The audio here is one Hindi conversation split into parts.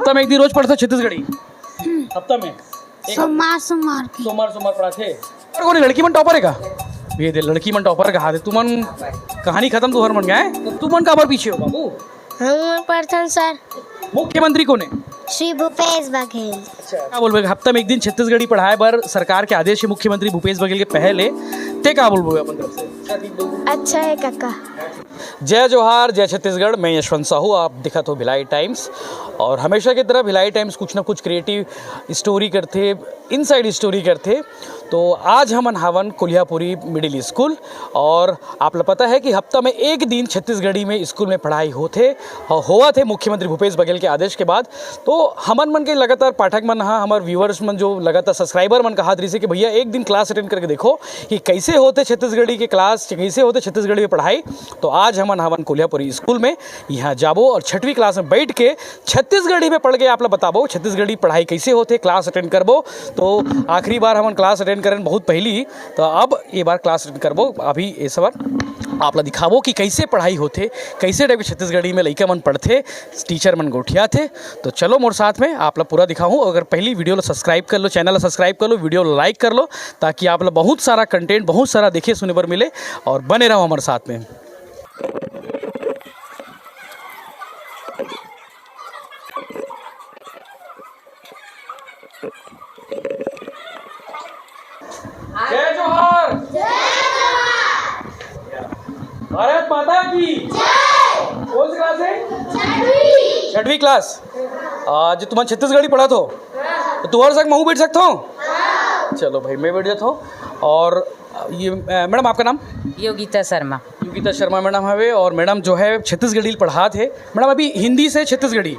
हफ्ता में एक दिन रोज पढ़ते छत्तीसगढ़ी? हफ्ता में सोमवार पढ़ाते। और कोई लड़की मन टॉपर है का? ये दे लड़की मन टॉपर कहा दे तुमन कहानी खत्म तो हर मन गए तो तुमन का बार पीछे हो बाबू? हम पढ़थन सर मुख्यमंत्री कौन है? श्री भूपेश बघेल। क्या बोलबे हफ्ता में एक दिन छत्तीसगढ़ी पढ़ाए बर सरकार के आदेश है मुख्यमंत्री भूपेश बघेल के पहले ते का बोलबे अपन तरफ से? अच्छा है काका। जय जोहार, जय छत्तीसगढ़। मैं यशवंत साहू, आप दिखा तो भिलाई टाइम्स। और हमेशा की तरह भिलाई टाइम्स कुछ ना कुछ क्रिएटिव स्टोरी करते, इनसाइड स्टोरी करते। तो आज हमन हावन कोल्हापुरी मिडिल स्कूल और आप लोग पता है कि हफ्ता में एक दिन छत्तीसगढ़ी में स्कूल में पढ़ाई होते हुआ थे मुख्यमंत्री भूपेश बघेल के आदेश के बाद। तो हमन मन के लगातार पाठक मन हाँ हमारे व्यूअर्स मन जो लगातार सब्सक्राइबर मन कहा रही से कि भैया एक दिन क्लास अटेंड करके देखो कि कैसे होते छत्तीसगढ़ी के क्लास, कैसे होते छत्तीसगढ़ी में पढ़ाई। तो आज हमन हावन कोल्हापुरी स्कूल में यहाँ जाबो और 6वीं क्लास में बैठ के छत्तीसगढ़ी में पढ़ के आप लोग बताबो छत्तीसगढ़ी पढ़ाई कैसे होते, क्लास अटेंड करबो। तो आखिरी बार हमन क्लास अटेंड करें बहुत पहली, तो अब ये बार क्लास अटेंड करबो। अभी ये सब आप लोग दिखाबो कि कैसे पढ़ाई होते, कैसे टाइप छत्तीसगढ़ी में लइका मन पढ़ते, टीचर मन गोठिया थे। तो चलो मोर साथ में आप लोग पूरा दिखाऊँ। अगर पहली वीडियो लो सब्सक्राइब कर लो, चैनल सब्सक्राइब कर लो, वीडियो लाइक कर लो, ताकि आप लोग बहुत सारा कंटेंट बहुत सारा देखे सुने पर मिले और बने रहो हमारे साथ में। जय जोहार, भारत माता की जय। कौन सी क्लास है? 6वीं क्लास। आज तुम्हारा छत्तीसगढ़ी पढ़ा तो तू और संग मैं बैठ सकता हूँ? चलो भाई मैं बैठ जाता हूँ। और ये मैडम आपका नाम? योगिता शर्मा। योगिता शर्मा मैडम हवे और मैडम जो है छत्तीसगढ़ी पढ़ा थे। मैडम अभी हिंदी से छत्तीसगढ़ी,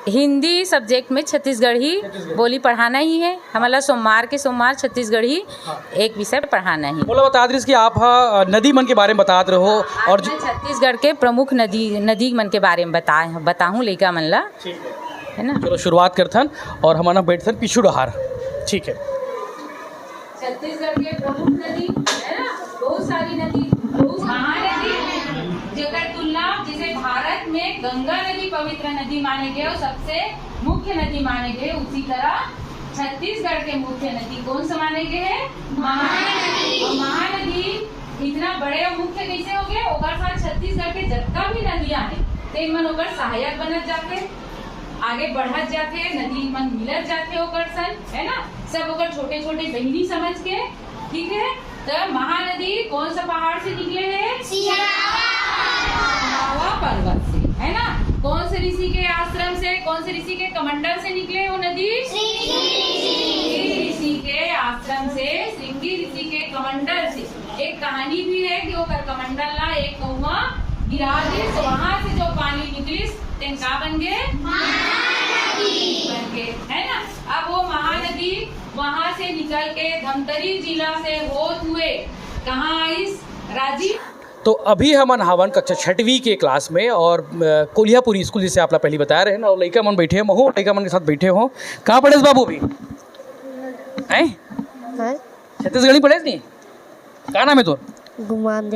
हिंदी सब्जेक्ट में छत्तीसगढ़ी बोली पढ़ाना ही है हमारा। सोमवार के सोमवार छत्तीसगढ़ी एक विषय पढ़ाना ही। बोला बता रही कि आप नदी मन के बारे में बता रहे हो और छत्तीसगढ़ के प्रमुख नदी मन के बारे में बताऊँ लइका मन ला, है ना। चलो शुरुआत करथन और हमारा बैठथन पिछू डहार। ठीक है। छत्तीसगढ़ के प्रमुख नदी है ना, बहुत सारी नदी, महानदी जेकर तुलना जैसे भारत में गंगा नदी पवित्र नदी माने गए और सबसे मुख्य नदी माने गए, उसी तरह छत्तीसगढ़ के मुख्य नदी कौन सा माने गए है? महानदी। और महानदी इतना बड़े और मुख्य कैसे हो गए? ओकर साथ छत्तीसगढ़ के जितना भी नदियां हैं ते मन ओकर सहायक बनत जाते, आगे बढ़त जाते, नदी मन मिलत जाते ओकर सन, है ना। सब ओकर छोटे छोटे बहिनी समझ के, ठीक है। तो महानदी कौन सा पहाड़ से निकले है? सियावा पर्वत से, है ना। कौन से ऋषि के आश्रम से, कौन से ऋषि के कमंडल से निकले वो नदी? श्रृंगी ऋषि के आश्रम से, श्रृंगी ऋषि के कमंडल से। एक कहानी भी है कि वो कमंडल ला एक कौवा गिरा दी, तो वहाँ से जो पानी निकली का बन गए? महानदी बन गए, है ना। अब वो महानदी वहाँ से निकल के धमतरी जिला से होते हुए कहाँ आई? राजीव। तो अभी हम हावन कक्षा 6वीं के क्लास में और कोल्हापुरी स्कूल जिसे आप पहले बता रहे हैं ना, और लड़का मन बैठे हो, लड़का मन के साथ बैठे हो। कहाँ पढ़े बाबू भी हैं? छत्तीसगढ़ी पढ़े नहीं? क्या नाम है तोर? गुमान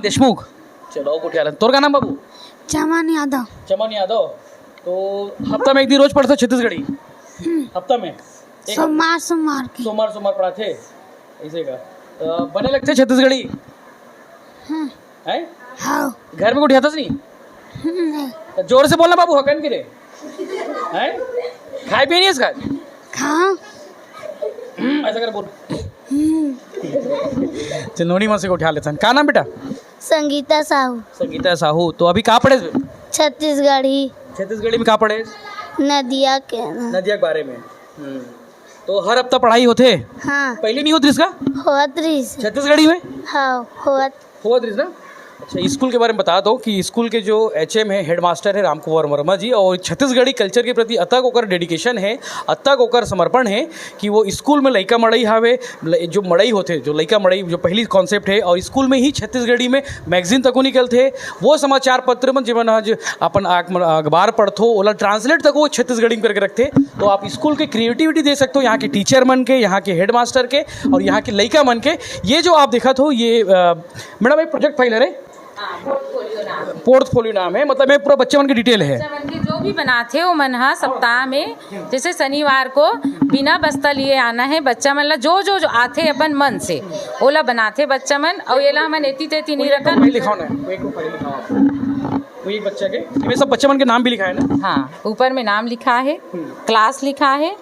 देशमुख। चलो कुटिया। तोर का नाम बाबू? चमन यादव। चमन यादव। तो हफ्ता में एक दिन रोज पढ़ते छत्तीसगढ़ी? हफ्ता में सोमवार पढ़ाते ऐसे का? बने लगते छत्तीसगढ़ी हैं? घर में कुछ आता नहीं? तो जोर से बोलना बाबू, हकन गिरे हैं? खाए पिए नहीं इसका? ऐसा कर बोल। चनोनी माँ से को उठा लेते हैं। क्या नाम बेटा? संगीता साहू। संगीता साहू। तो अभी कहाँ पढ़े? छत्तीसगढ़ी। छत्तीसगढ़ी में कहाँ पढ़े? नदिया के बारे में। तो हर हफ्ता पढ़ाई होते? हाँ। पहले नहीं होती इसका? होत रही छत्तीसगढ़ी में? हाँ होत रही ना। अच्छा, स्कूल के बारे में बता दो कि स्कूल के जो HM है, हेडमास्टर है रामकुमार वर्मा जी, और छत्तीसगढ़ी कल्चर के प्रति अतक ओकर डेडिकेशन है, अतक ओकर समर्पण है कि वो स्कूल में लइका मड़ई हावे, जो मड़ई होते, जो लइका मड़ई जो पहली कॉन्सेप्ट है, और स्कूल में ही छत्तीसगढ़ी में मैगजीन तक निकलते, वो समाचार पत्र में जीवन आज अपन अखबार पढ़ो ओला ट्रांसलेट तक वो छत्तीसगढ़ी में करके रखते। तो आप स्कूल के क्रिएटिविटी दे सकते हो, यहाँ के टीचर मन के, यहाँ के हेडमास्टर के और यहाँ के लइका मन के। ये जो आप देखा तो ये मैडम एक प्रोजेक्ट फाइल है पोर्टफोलियो नाम है। पोर्टफोलियो नाम है, मतलब में पूरा बच्चे मन की डिटेल है। बच्चा मन के जो भी बनाथे वो मन हा सप्ताह में, जैसे शनिवार को बिना बस्ता लिए आना है बच्चा मन ला, जो जो जो आथे अपन मन से ओला बनाथे बच्चा मन। और ये ला हमन एती तेती नहीं रखन। फाइल लिखाओ ना, कोई को फाइल लिखाओ आप। कोई एक बच्चा के इसमें सब बच्चे मन के नाम भी लिखा है ना? हाँ, ऊपर में नाम लिखा है, क्लास लिखा है,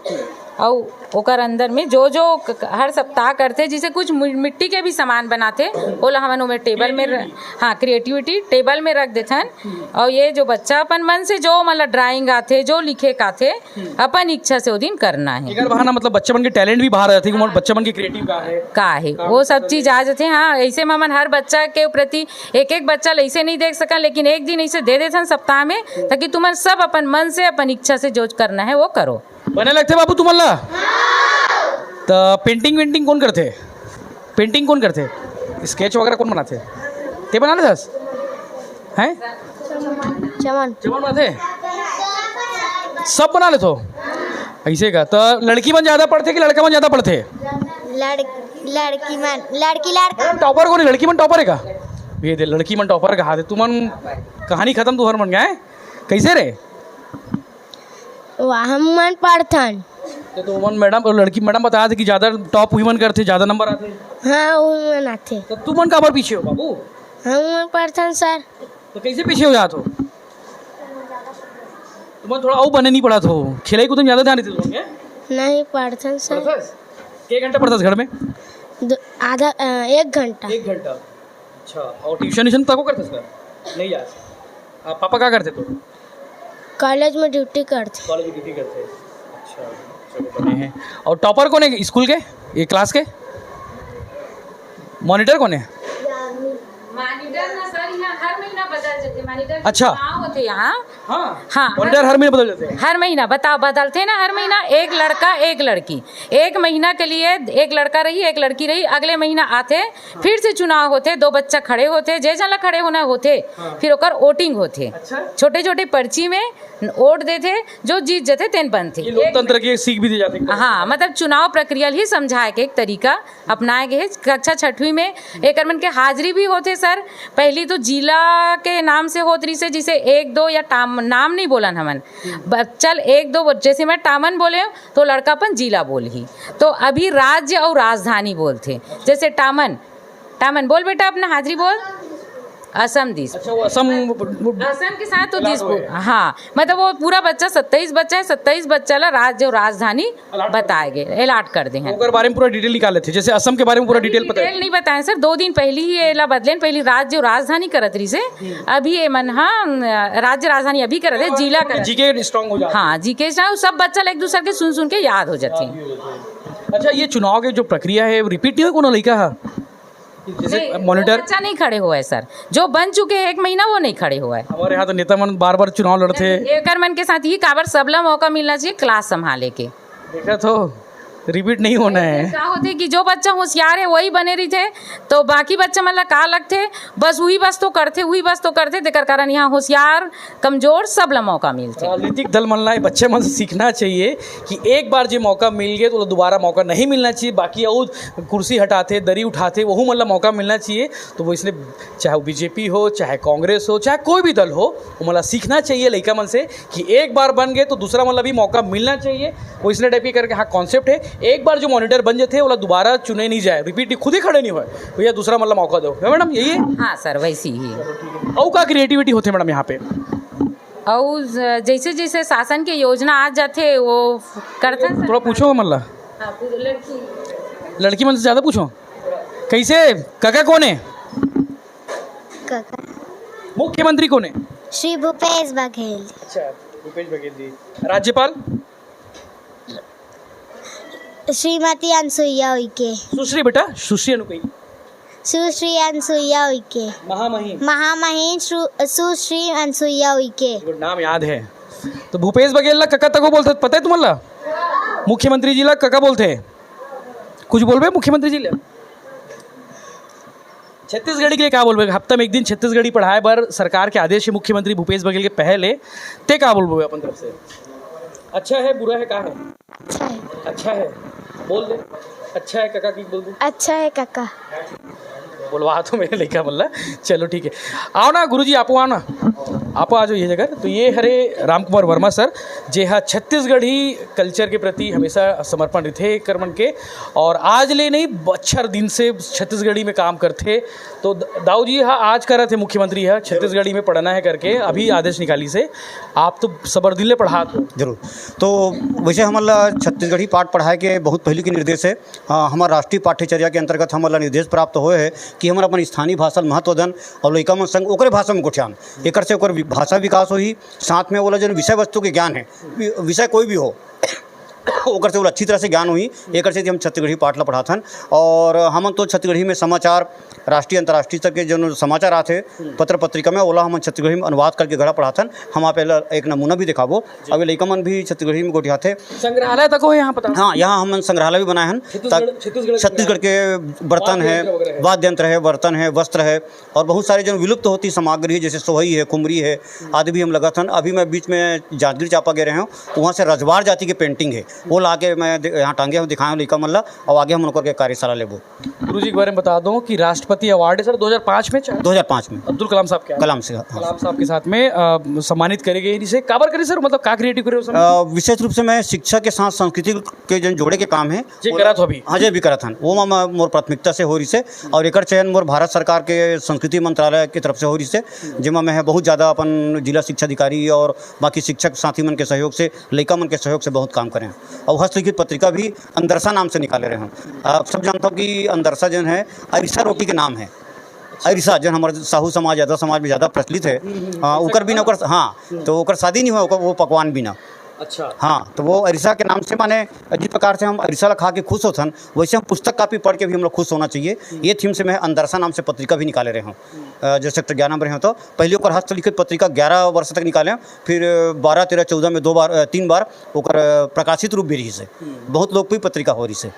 और ओकर अंदर में जो जो हर सप्ताह करते, जिसे कुछ मिट्टी के भी सामान बनाते ओला हमन ओमे टेबल में हाँ क्रिएटिविटी टेबल में रख देथन। और ये जो बच्चा अपन मन से जो मतलब ड्राइंग आथे, जो लिखे काथे, अपन इच्छा से वो दिन करना है। अगर बहाना मतलब बच्चे मन के टैलेंट भी बाहर आते हैं, बच्चे मन की क्रिएटिव का है वो सब चीज आ जाते। हाँ, ऐसे में हमन हर बच्चा के प्रति एक एक बच्चा ऐसे नहीं देख सका, लेकिन एक दिन ऐसे दे देथन सप्ताह में, ताकि तुमन सब अपन मन से अपन इच्छा से जो करना है वो करो। बने लगते बाबू तुम्हाला? तो पेंटिंग वेंटिंग कौन करते? पेंटिंग कौन करते? स्केच वगैरह कौन बनाते? ते बनाने दस हैं? चमन चमन बनाते? सब बना लेते हो ऐसे का? तो लड़की मन ज्यादा पढ़ते कि लड़का मन ज्यादा पढ़ते? लड़की टॉपर कौन है? लड़की मन टॉपर है का? ये दे लड़की मन टॉपर कहा थे तुमन, कहानी खत्म तुहर मन गए कैसे रे? हम मन पढ़थन। तो मन मैडम और लड़की मैडम बताया थे कि ज़्यादा टॉप वुमन करते, ज़्यादा नंबर आते। हाँ, वो मन आथे। तो तुम मन काबर पीछे हो बाबू? हम मन पढ़थन सर। तो कैसे पीछे हो जाते हो? तुम थोड़ा और बने नहीं पड़ा तो खेलाई को तुम ज़्यादा ध्यान देते हो? नहीं पढ़थन सर। क्या घंटा पढ़ता घर में? आधा 1 घंटा। 1 घंटा। अच्छा, और ट्यूशन तक को करते सर? नहीं यार, आप पापा क्या करते तो? कॉलेज में ड्यूटी करते। कॉलेज में ड्यूटी करते। अच्छा, चलो बने हैं। और टॉपर कौन है स्कूल के, ये क्लास के? मॉनिटर कौन है? मॉनिटर ना सर यहाँ हर महीना बदल जाते। मॉनिटर अच्छा। होते यहाँ। हाँ हाँ, मॉनिटर हर महीने बदल जाते हैं। हर महीना बदलते ना, हर महीना एक लड़का एक लड़की। एक महीना के लिए एक लड़का रही एक लड़की रही, अगले महीना आते फिर से चुनाव होते, 2 बच्चा खड़े होते, जे जला खड़े होना होते, फिर ओकर वोटिंग होते। अच्छा। छोटे छोटे पर्ची में वोट देते, जो जीत जाते तेन बनते। ये लोकतंत्र की सीख भी दी जाती है। हाँ, मतलब चुनाव प्रक्रिया ही समझाए के एक तरीका अपनाए गए। कक्षा 6वीं में एक मन के हाजिरी भी होते सर। पहली तो जिला के नाम से होत रही से, जिसे 1 2 या नाम नहीं बोलन हमन, चल 1 2 जैसे मैं टामन बोले तो लड़कापन जिला बोल ही। तो अभी राज्य और राजधानी बोलते, जैसे टामन बोल बेटा अपना हाजिरी बोल। असम दिस। अच्छा, वो असम के साथ तो दिस। हाँ, मतलब वो पूरा बच्चा 27 बच्चा है, 27 बच्चा ला राज्य और राजधानी बताएंगे, अलॉट कर दे हैं। ओकर बारे में पूरा डिटेल निकाले थे, जैसे असम के बारे में पूरा डिटेल पता है? नहीं बताएं सर, 2 दिन पहले ही ये ला बदलेन। पहली राज्य और राजधानी करत रही से, अभी ये मन हाँ राज्य राजधानी अभी करत है, जिला कर जीके स्ट्रांग हो जाता। हाँ, जीके सब बच्चा एक दूसरे के सुन के याद हो जाते हैं। अच्छा, ये चुनाव के जो प्रक्रिया है रिपीट नहीं हो कोनो लड़का है? जैसे मॉनिटर बच्चा नहीं खड़े हुआ है सर, जो बन चुके हैं 1 महीना वो नहीं खड़े हुआ है। हमारे यहाँ तो नेता मन बार बार चुनाव लड़ते हैं। एकर मन के साथ ही काबर सबला मौका मिलना चाहिए क्लास संभाले के। देखा तो रिपीट नहीं होना है। क्या होते कि जो बच्चा होशियार है वही बने रही थे, तो बाकी बच्चा मतलब का लगते बस वही बस तो करते देकर कारण यहाँ होशियार कमजोर सब ला मौका मिलते। राजनीतिक दल मन ला बच्चे मन से सीखना चाहिए कि एक बार जो मौका मिल गया तो दोबारा मौका नहीं मिलना चाहिए। बाकी और कुर्सी हटाते, दरी उठाते, वह मतलब मौका मिलना चाहिए। तो वो इसलिए चाहे वो बीजेपी हो, चाहे कांग्रेस हो, चाहे कोई भी दल हो, वो मतलब सीखना चाहिए लड़का मन से कि एक बार बन गए तो दूसरा मतलब भी मौका मिलना चाहिए। वो इसलिए टाइप की करके हाँ कॉन्सेप्ट है, एक बार जो मॉनिटर बन जाते वो दोबारा चुने नहीं जाए, रिपीट खुद ही खड़े नहीं हुए, भैया दूसरा मतलब मौका दो। मैडम यही है? हाँ सर, वैसी ही। और का क्रिएटिविटी होते मैडम यहाँ पे? और जैसे जैसे शासन की योजना आ जाते वो करते हैं। थोड़ा पूछो मतलब लड़की मन से ज़्यादा पूछो। कैसे काका कौन है? मुख्यमंत्री कौन है? श्री भूपेश बघेल। अच्छा, भूपेश बघेल जी। राज्यपाल? श्रीमती अनसुईया उइके। सुश्री बेटा, सुश्री अनुकई। सुश्री अनसुईया उइके। महामहिम सुश्री अनसुईया उइके। नाम याद है। तो भूपेश बघेल ला कका तको बोलते, पता है तुम्हाला? मुख्यमंत्री जी ला कका बोलते हैं। कुछ बोलबे मुख्यमंत्री जी ला? छत्तीसगढ़ी के लिए क्या बोलबे? हफ्ता में 1 दिन छत्तीसगढ़ी पढ़ाए बर सरकार के आदेश है मुख्यमंत्री भूपेश बघेल के पहले, ते क्या बोलबे अपन तरफ से? अच्छा है, बुरा है, क्या है? अच्छा है। अच्छा है बोल दे। अच्छा है काका की बोल दे। अच्छा है काका। बोलवा तो मेरे लेकर बोला चलो ठीक है। आओ ना गुरुजी, आप आओ ना, आप आ जाओ ये जगह। तो ये हरे राम कुमार वर्मा सर जे हाँ छत्तीसगढ़ी कल्चर के प्रति हमेशा समर्पण रहे कर्मन के, और आज ले नहीं बच्छर दिन से छत्तीसगढ़ी में काम करते। तो दाऊ जी हाँ आज करा थे मुख्यमंत्री है छत्तीसगढ़ी में पढ़ना है करके अभी आदेश निकाली से, आप तो सबर दिल पढ़ा तो जरूर। तो वैसे हमारा छत्तीसगढ़ी पाठ पढ़ाए के बहुत पहले के निर्देश है। हमारा राष्ट्रीय पाठ्यचर्या के अंतर्गत हमारा निर्देश प्राप्त हुए है कि हमारा अपन स्थानीय भाषा महत्व दन और लइका मन संग ओकरे भाषा में गोठ्यान एक से ओकर भाषा विकास होही, साथ में बोला जो विषय वस्तु के ज्ञान है, विषय कोई भी हो ओकर से वो अच्छी तरह से ज्ञान हुई। एक से हम छत्तीसगढ़ी पाठ ला पढ़ाथन, और हम तो छत्तीसगढ़ी में समाचार राष्ट्रीय अंतर्राष्ट्रीय स्तर के जो समाचार आते पत्र पत्रिका में ओला हम छत्तीसगढ़ी में अनुवाद करके गढ़ा पढ़ाथन। हम आप एक नमूना भी दिखाबो। अभी लइका मन भी छत्तीसगढ़ी में गोठियाथे। संग्रहालय तक हो यहाँ पता? हाँ, यहाँ हम संग्रहालय भी बनाए हैं। छत्तीसगढ़ के बर्तन है, वाद्य यंत्र है, बर्तन है, वस्त्र है, और बहुत सारे जो विलुप्त होती सामग्री है जैसे सोहई है, कुमरी है आदि भी हम लगाथन। अभी मैं बीच में जांजगीर चांपा गए रहे हूँ, वहाँ से रजवाड़ जाति की पेंटिंग है वो ला के मैं यहाँ टांगे हम दिखाएँ लइका मन ला, और आगे हम उनकर के कार्यशाला लेबो। गुरुजी के बारे में बता दूं कि राष्ट्रपति अवार्ड है सर 2005 में 2005 में अब्दुल कलाम साहब के कलाम से कलाम साहब के साथ में सम्मानित करे गए। इसे काबर करे सर, मतलब का क्रिएटिव करे विशेष रूप से मैं शिक्षा के साथ संस्कृति के जो जोड़े के काम है जे करत हो अभी। हाँ जे भी करत हन वो मोर प्राथमिकता से हो रही से, और एक चयन मोर भारत सरकार के संस्कृति मंत्रालय की तरफ से हो रही से, जिसमें मैं बहुत ज़्यादा अपन जिला शिक्षा अधिकारी और बाकी शिक्षक साथी मन के सहयोग से, लइका मन के सहयोग से बहुत काम करें। और हस्तलिखित पत्रिका भी अंदरसा नाम से निकाले रहे हैं। आप सब जानते हो कि अंदरसा जो है अरिसा रोटी के नाम है। अरिसा जो हमारे साहू समाज यादव समाज में ज़्यादा प्रचलित है। ओकर भी ना ओकर, हाँ तो ओकर शादी नहीं हुआ, वो पकवान भी ना। अच्छा हाँ, तो वो अरिसा के नाम से माने जिस प्रकार से हम अरिसा ला खा के खुश होथन, वैसे हम पुस्तक कापी पढ़ के भी हम लोग खुश होना चाहिए। ये थीम से मैं अंदरसा नाम से पत्रिका भी निकाले रहे हूँ। जो सेक्टर 11 में रहे हो तो पहले ओकर हस्तलिखित पत्रिका 11 वर्ष तक निकाले, फिर 12, 13, 14 में 3 बार ओकर प्रकाशित रूप भी रही से, बहुत लोकप्रिय पत्रिका हो रही से।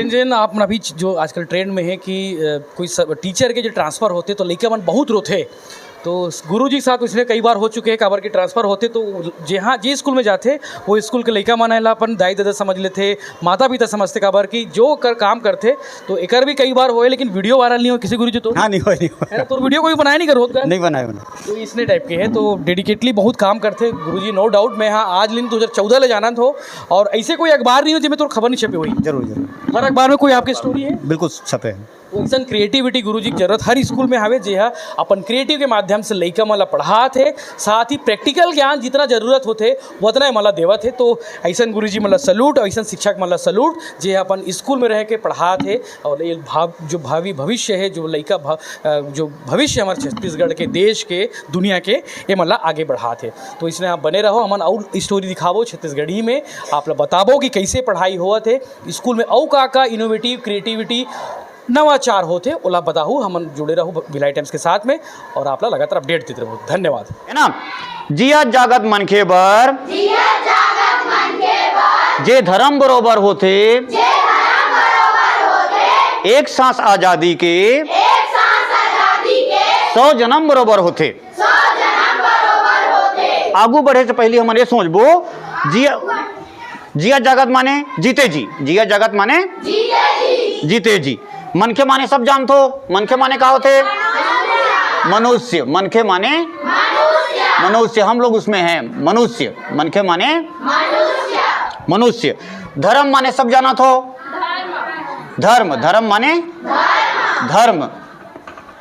जेन आप अभी जो आजकल ट्रेंड में है कि कोई टीचर के जो ट्रांसफ़र होते तो लइका मन बहुत रोते, तो गुरुजी के साथ इसलिए कई बार हो चुके हैं काबर के ट्रांसफ़र होते तो जहाँ जिस स्कूल में जाते वो स्कूल के लइका मन ला अपन दाई दादा समझ लेते, माता पिता समझते काबर की जो काम करते। तो एक भी कई बार होए लेकिन वीडियो वायरल नहीं हो किसी गुरुजी तो हाँ नहीं हो तो वीडियो कोई बनाया नहीं करो नहीं बनाए तो इसने टाइप के है। तो डेडिकेटली बहुत काम करते गुरुजी, नो डाउट। मैं हाँ आज दिन 2014 ले जाना था, और ऐसे कोई अखबार नहीं हो जिसमें तो खबर नहीं छपी हुई। जरूर हर अखबार में कोई आपकी स्टोरी है, बिल्कुल छपे हैं। ऐसा क्रिएटिविटी गुरुजी की जरूरत हर स्कूल में हवे, जे अपन क्रिएटिव के माध्यम से लइका मला पढ़ात है, साथ ही प्रैक्टिकल ज्ञान जितना जरूरत होते उतना मला देवत है। तो ऐसा गुरुजी मला सलूट, और ऐसा शिक्षक मला सलूट जे अपन स्कूल में रह के पढ़ात है, और ये जो भावी भविष्य है, जो लइका जो भविष्य हमारे छत्तीसगढ़ के, देश के, दुनिया के, ये मला आगे बढ़ात है। तो इसलिए आप बने रहो, हमन और स्टोरी दिखावो छत्तीसगढ़ी में, आप बताबो कि कैसे पढ़ाई होत है स्कूल में, और का इनोवेटिव क्रिएटिविटी नवाचार होते ओला बताहू। हम जुड़े रहो भिलाई टाइम्स के साथ में, और आप लगातार अपडेट देते रहो। धन्यवाद। है ना, जिया जागत मनखे बर जे धर्म बरोबर होते, एक सांस आजादी के 100 जन्म बरोबर होते। आगू बढ़े से पहले हम ये सोचबो, जिया जागत माने जीते जी, जिया जागत माने जीते जी। मनखे माने सब जानतो, मनखे माने का होते? मनुष्य। मनखे माने मनुष्य, हम लोग उसमें हैं मनुष्य। मनखे माने मनुष्य। धर्म माने सब जाना थो, धर्म। धर्म माने धर्म,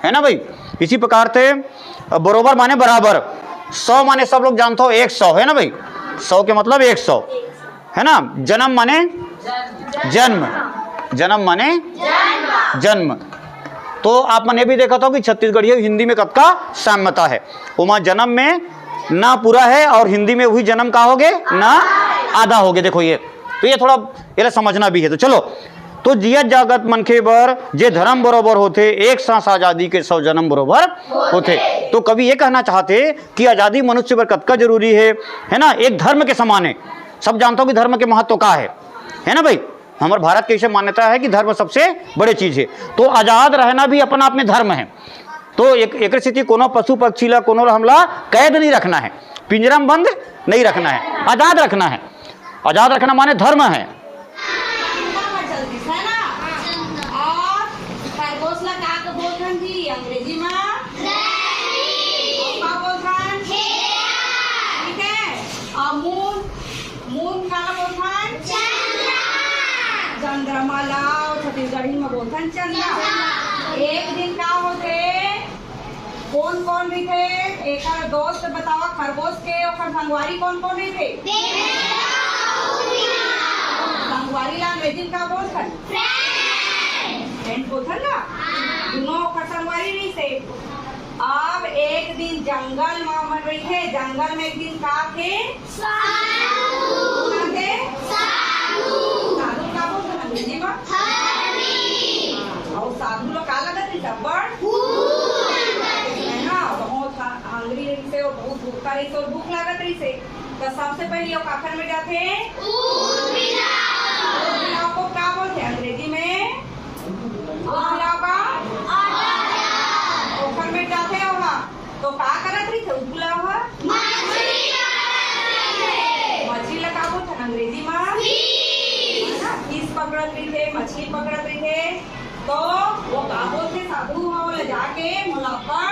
है ना भाई। इसी प्रकार से बरोबर माने बराबर। 100 माने सब लोग जानते हो 100, है ना भाई। 100 के मतलब 100, है ना। जन्म माने जन्म, जन्म माने जन्म। तो आप मैंने भी देखा था कि छत्तीसगढ़ी हिंदी में कब का साम्यता है, उमा जन्म में ना पूरा है, और हिंदी में वही जन्म का होगे ना आधा होगे। देखो ये तो ये थोड़ा ये समझना भी है। तो चलो, तो जियत जागत मनखे बर जे धर्म बरोबर होते, एक सांस आजादी के 100 जन्म बरोबर होते। तो कभी ये कहना चाहते कि आजादी मनुष्य पर कब का जरूरी है ना। एक धर्म के समान है। सब जानते हो कि धर्म के महत्व का है ना भाई। हमारे भारत की मान्यता है कि धर्म सबसे बड़ी चीज है। तो आजाद रहना भी अपना आप में धर्म है। तो एक स्थिति कोनो पशु पक्षी ला कोनो हमला कैद नहीं रखना है, पिंजरा में बंद नहीं रखना है, आजाद रखना है। आजाद रखना माने धर्म है। और खरगोश ला का बोलते साबुन काला बोलथन चंद्रमा ला छत्तीसगढ़ी में बोलथन चंद्रा। एक दिन का होते कौन कौन भी थे एक दोस्त बतावा खरगोश के और संगवारी कौन कौन भी थे संगवारी ला अंग्रेजी का बोलथन फ्रेंड बोलथन ना दोनों का संगवारी नहीं से। अब एक दिन जंगल में मर रही है जंगल में एक दिन का थे साधु का बोलथन अंग्रेजी में और साधु लोग का लगत है बहुत हंगरी रही से और बहुत भूखा रही से और भूख लागत रही से तो सबसे पहले वो काखर में जाते को क्या बोलते हैं अंग्रेजी में ओखर में जाते हो तो क्या करत रही थे उबला हुआ मछली लगा बोलते हैं अंग्रेजी में फिश पकड़त रही थे मछली पकड़त रही थे तो वो का बोलते साधु ले जाके मोला पर